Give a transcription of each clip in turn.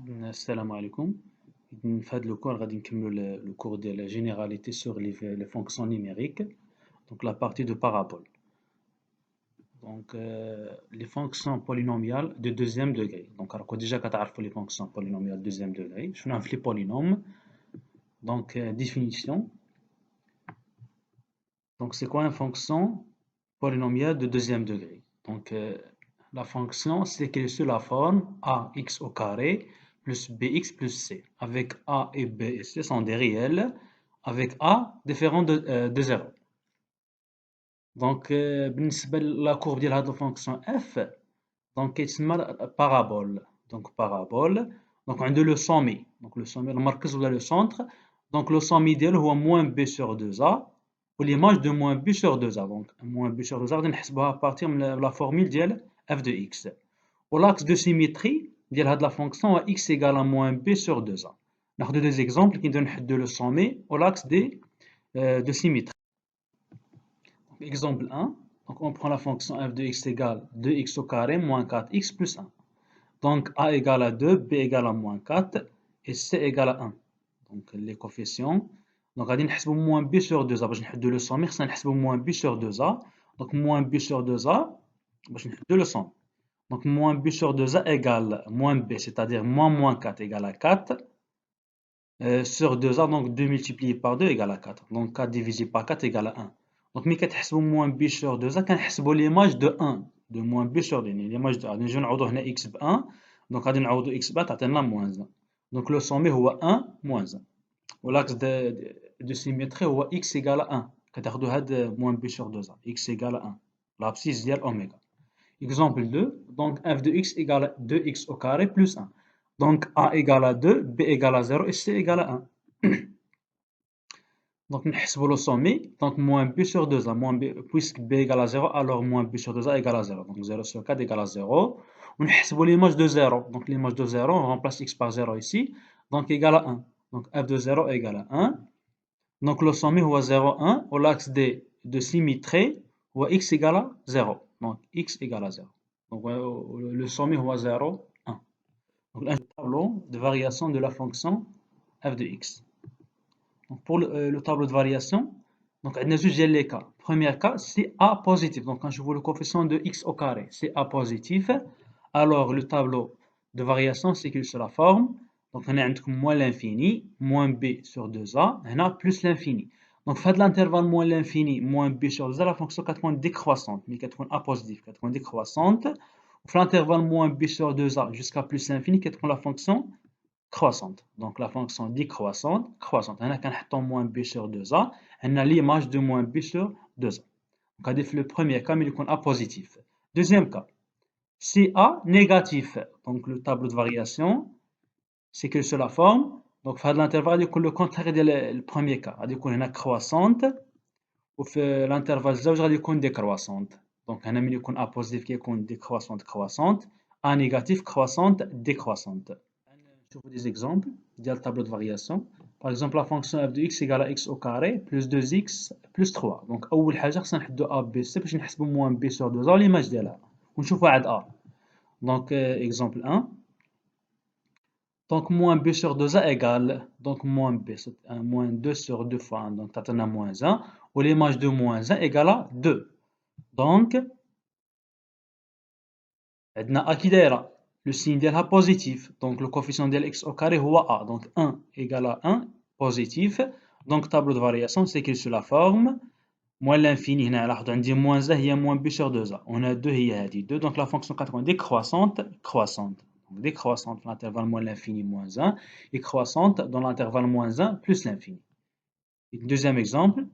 Assalamu alaikum. Dans ce cours, on va continuer le cours de la généralité sur les fonctions numériques, donc la partie de parabole. Donc, les fonctions polynomiales de deuxième degré. Donc, on a déjà les fonctions polynomiales de deuxième degré. Je vais les polynômes. Donc, définition. Donc, c'est quoi une fonction polynomiale de deuxième degré? Donc, la fonction, c'est qu'elle est sous la forme ax au carré plus bx plus c, avec a et b et c sont des réels, avec a différent de 0. Donc, la courbe de la fonction f, donc, c'est parabole. Donc, parabole. Donc, on a le sommet. Donc, le sommet, le marqueur ou le centre. Donc, le sommet idéal, c'est moins b sur 2a. Ou l'image de moins b sur 2a. Donc, moins b sur 2a, on va à partir de la formule de f de x. Ou l'axe de symétrie de la fonction x égale à moins b sur 2a. On a des exemples qui donnent le sommet ou l'axe de symétrie. Donc, exemple 1. Donc, on prend la fonction f de x égale 2x au carré moins 4x plus 1. Donc, a égale à 2, b égale à moins 4 et c égale à 1. Donc, les coefficients. Donc, on va faire moins b sur 2a. باش نحدو le sommet, on va faire moins b sur 2a. Donc, moins b sur 2a, باش نحدو le sommet. Donc, moins b sur 2a égale moins b, c'est-à-dire moins 4 égale à 4. Sur 2a, donc 2 multiplié par 2 égale à 4. Donc, 4 divisé par 4 égale à 1. Donc, mais quand on moins b sur 2a, on l'image de 1. De moins b sur 2. L'image de 1. Donc, on va x b 1. Donc, on va x b, on va moins 1. Donc, le sommet, c'est 1 moins 1. Ou l'axe de symétrie, c'est x égale à 1. Quand on a moins b sur 2a. X égale à 1. L'abscisse de oméga. Exemple 2. Donc, f de x égale à 2x au carré plus 1. Donc, a égale à 2, b égale à 0 et c égale à 1. Donc, nous le sommet. Donc, moins b sur 2a. Moins b, puisque b égale à 0, alors moins b sur 2a égale à 0. Donc, 0 sur 4 égale à 0. On nous l'image de 0. Donc, l'image de 0, on remplace x par 0 ici. Donc, égale à 1. Donc, f de 0 égale à 1. Donc, le sommet, c'est 0, 1. Au l'axe de symétrie, c'est x égale à 0. Donc, x égale à 0. Donc, le sommet, c'est 0, 1. Donc, là, un tableau de variation de la fonction f de x. Donc, pour le tableau de variation, donc, on a juste les cas. Premier cas, c'est a positif. Donc, quand je vois le coefficient de x au carré, c'est a positif. Alors, le tableau de variation, c'est qu'il se la forme. Donc, on a moins l'infini, moins b sur 2a, on a plus l'infini. Donc, fait de l'intervalle moins l'infini, moins b sur 2a, la fonction est décroissante, mais est a positif, est décroissante. Fait l'intervalle moins b sur 2a jusqu'à plus l'infini, est la fonction croissante. Donc, la fonction décroissante, croissante. On a quand moins b sur 2a, on a l'image de moins b sur 2a. Donc, le premier cas, mais il est a positif. Deuxième cas, c'est a négatif. Donc, le tableau de variation, c'est que sur la forme. Donc, faire l'intervalle, il le contraire du premier cas. Il y a croissante. Ou l'intervalle, il y a décroissante. Donc, on a mis a positif qui est décroissante, croissante. A négatif, croissante, décroissante. Je vous des exemples du tableau de variation. Par exemple, la fonction f de x égale à x au carré plus 2x plus 3. Donc, أول حاجة خصنا نحدو a b c باش نحسبو moins b sur 2a l'image ديالها ونشوفو عاد a. Donc, exemple 1. Donc, moins b sur 2a égale, donc moins b, moins 2 sur 2 fois 1, donc on a moins 1, ou l'image de moins 1 égale à 2. Donc, on a a qui est le signe est positif, donc le coefficient de x au carré est a, donc 1 égale à 1, positif. Donc, tableau de variation, c'est qu'il sur la forme, moins l'infini, on dit moins 1, il y a moins b sur 2a, on a 2, il y a 2, donc la fonction 80 décroissante, croissante. Donc, décroissante dans l'intervalle moins l'infini moins 1 et croissante dans l'intervalle moins 1 plus l'infini. Deuxième exemple,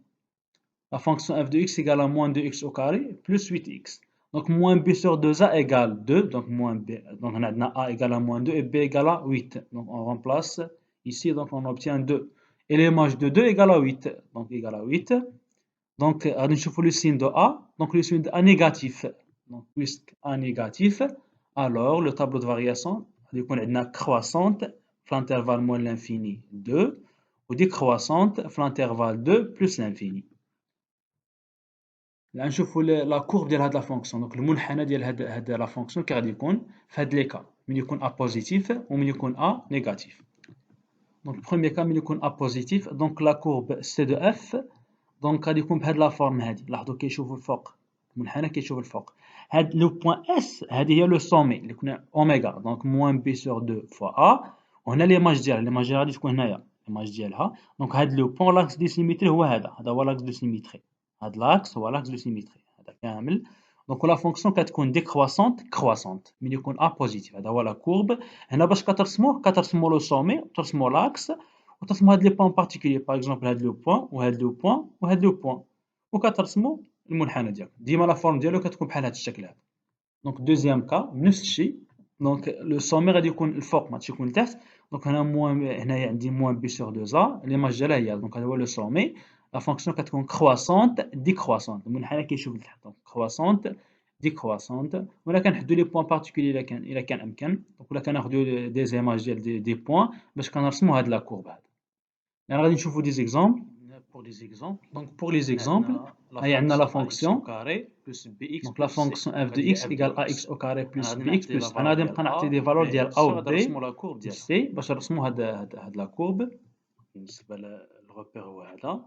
la fonction f de x égale à moins 2x au carré plus 8x. Donc moins b sur 2a égale 2, donc moins b, donc on a a égale à moins 2 et b égale à 8. Donc on remplace ici, donc on obtient 2. Et l'image de 2 égale à 8, donc égale à 8. Donc on cherche le signe de a, donc le signe de a négatif. Donc puisque a négatif, alors le tableau de variation, on a croissante, l'intervalle moins l'infini 2, ou décroissante, l'intervalle 2 plus l'infini. Là, on voit la courbe de la fonction. Donc, le منحنى ديال هاد la fonction qui غادي يكون في هاد les cas. من يكون A positif ومن يكون A négatif. Donc premier cas من يكون A positif. Donc la courbe C de F دونك غادي يكون بهاد لا فورم هادي. لاحظوا كيشوفوا الفوق، المنحنى كيشوف الفوق. هاد لو بوين اس هادي هي لو سومي اللي كنا اوميغا، دونك موان بي سور 2 فوا ا. وهنا ليماج ديالها غادي تكون هنايا ليماج ديالها. دونك هاد لو بوين لاكس دو سيميتري هو هذا هو لاكس دو سيميتري. هاد لاكس هو لاكس دو سيميتري هذا كامل. دونك لا فونكسيون كتكون ديكرواسونت كرواسونت من يكون ا بوزيتيف. هذا هو لا كورب. هنا باش كترسمو لو سومي وترسمو لاكس وترسمو هاد لي بوين بارتيكولي، باغ اكزومبل هاد لو بوين وهاد لو بوين وهاد لو بوين، وكترسمو المنحنى ديالو. ديما لا فورم ديالو كتكون بحال هاد الشكل هذا. دونك دوزيام كا بنفس الشيء. دونك لو سومي غادي يكون الفوق ما يكون لتحت. دونك هنا هنايا عندي موان بي سور 2 ا ليماج ديالها هي. دونك هذا هو لو سومي. لا فونكسيون كتكون كرواسونت ديكرواسونت، المنحنى كيشوف لتحت. دونك كرواسونت ديكرواسونت. ولا كنحدو لي بوين بارتيكولي الا كان امكن. دونك ولا كناخدو دي زيماج ديال دي بوين باش كنرسمو هاد لا كورب هذا. يعني غادي نشوفوا دي زيكزامبل. Donc pour les exemples, il y a la fonction donc la fonction f de x égale ax au carré plus bx plus انا غادي نبقى نعطي دي فالور ديال a و b و c باش نرسموا هاد لا كورب. بالنسبه للغوبير هو هذا.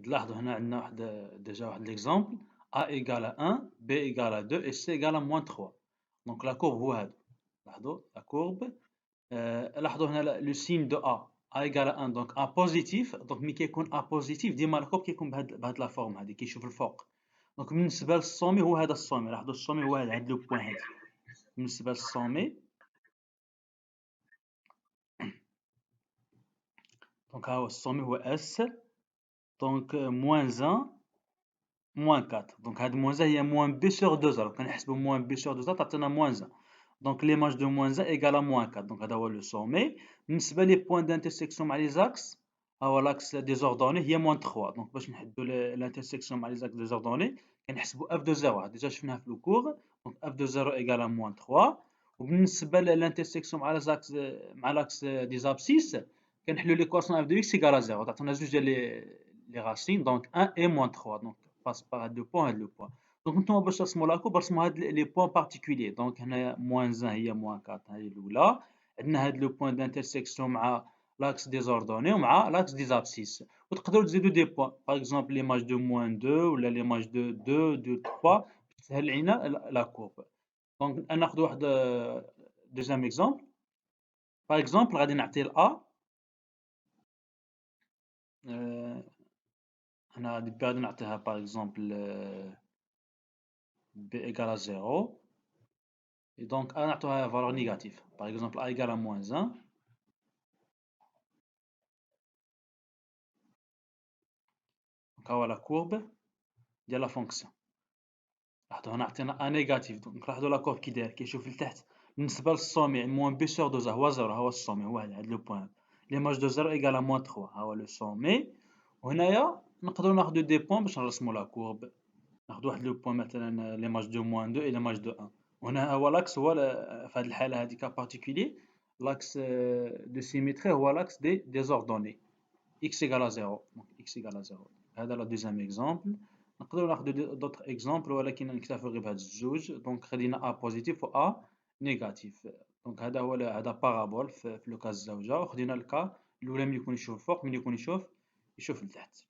تلاحظوا هنا عندنا واحد ليكزامبل a égale 1 b égale 2 et c égale -3. donc la courbe هو هذا. لاحظوا la courbe. لاحظوا هنا لو سين دو A égale 1 دونك A بوزيتيف. دونك ملي كيكون A بوزيتيف ديما الكوب كيكون بهاد لا فورم هادي كيشوف الفوق. دونك بالنسبة للسومي هو هذا السومي. لاحظوا السومي هو هاد لو بوين هادي. بالنسبة للسومي دونك ها هو السومي هو S. دونك موان 1 موان 4. دونك هاد موان 1 هي موان بي سور 2 دونك كنحسبوا موان بي سور 2 تعطينا موان 1. Donc l'image de moins 1 égale à moins 4. Donc هذا هو le sommet. بالنسبة لي بوين d'intersection مع les axes هو l'axe désordonné هي moins 3. donc باش نحدو l'intersection مع les axes désordonnés كنحسبوا f de 0. déjà شفناها في le cours. donc f de 0 égale à moins 3. وبالنسبة l'intersection مع l'axe des abscisses كنحلو l'équation f de x égale à 0. تعطينا جوج ديال les racines donc 1 et moins 3. donc passe par هاد le point هاد le point. دونك نتوما باش ترسموا لاكو برسموا هاد لي بوين بارتيكولي. دونك هنايا موان 1 هي موان 4 هذه الاولى. عندنا هاد لو بوين دانترسيكسيون مع لاكس ديزوردوني ومع لاكس دي زابسيس. وتقدروا تزيدوا دي بوين باغ اكزومبل ليماج دو موان 2 ولا ليماج دو 2 دو 3 تسهل علينا لا كورب. دونك ناخذ واحد دوزيام اكزومبل. باغ اكزومبل غادي نعطي ا انا غادي نعطيها باغ اكزومبل b égale à 0. Et donc A نعطوها valeur négative. Par exemple A égale à moins 1. Donc ها هو la courbe ديال la fonction. لاحظوا هنا عطينا A négative. donc لاحظوا la courbe كي داير كيشوف لتحت. بالنسبة للسومي موان بي سور 2 هو 0. ها هو السومي هو هذا لو بوين. ليماج دو 0 égale à moins 3. ها هو لو سومي. وهنايا نقدروا ناخذوا دي بوين باش نرسموا لا كورب. ناخذ واحد لو بوين مثلا ليماج دو موان 2 et ليماج دو 1. وهنا هو لاكس هو في هذه الحالة هذه كا بارتيكولي. L'axe de symétrie هو l'axe des désordonnés. x égale à 0. Donc x égale à 0. هذا le deuxième exemple. نقدروا ناخذوا d'autres exemples ولكن نكتفي غير بهاد الجوج. دونك خدينا a بوزيتيف و a نيجاتيف. دونك هذا هو هذا بارابول في لو كاز الزوجة. وخدينا الكا الأولى ملي يكون يشوف الفوق ملي يكون يشوف لتحت.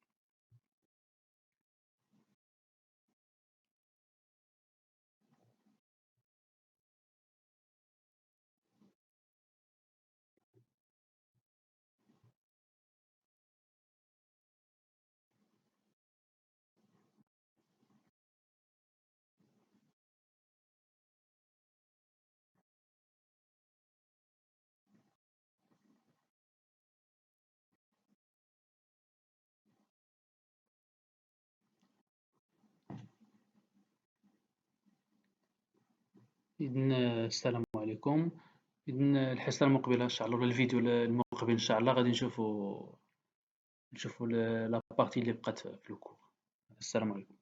إذن السلام عليكم. إذن الحصة المقبلة إن شاء الله ولا الفيديو المقبل إن شاء الله غادي نشوفوا لا بارتي اللي بقات في الكور. السلام عليكم.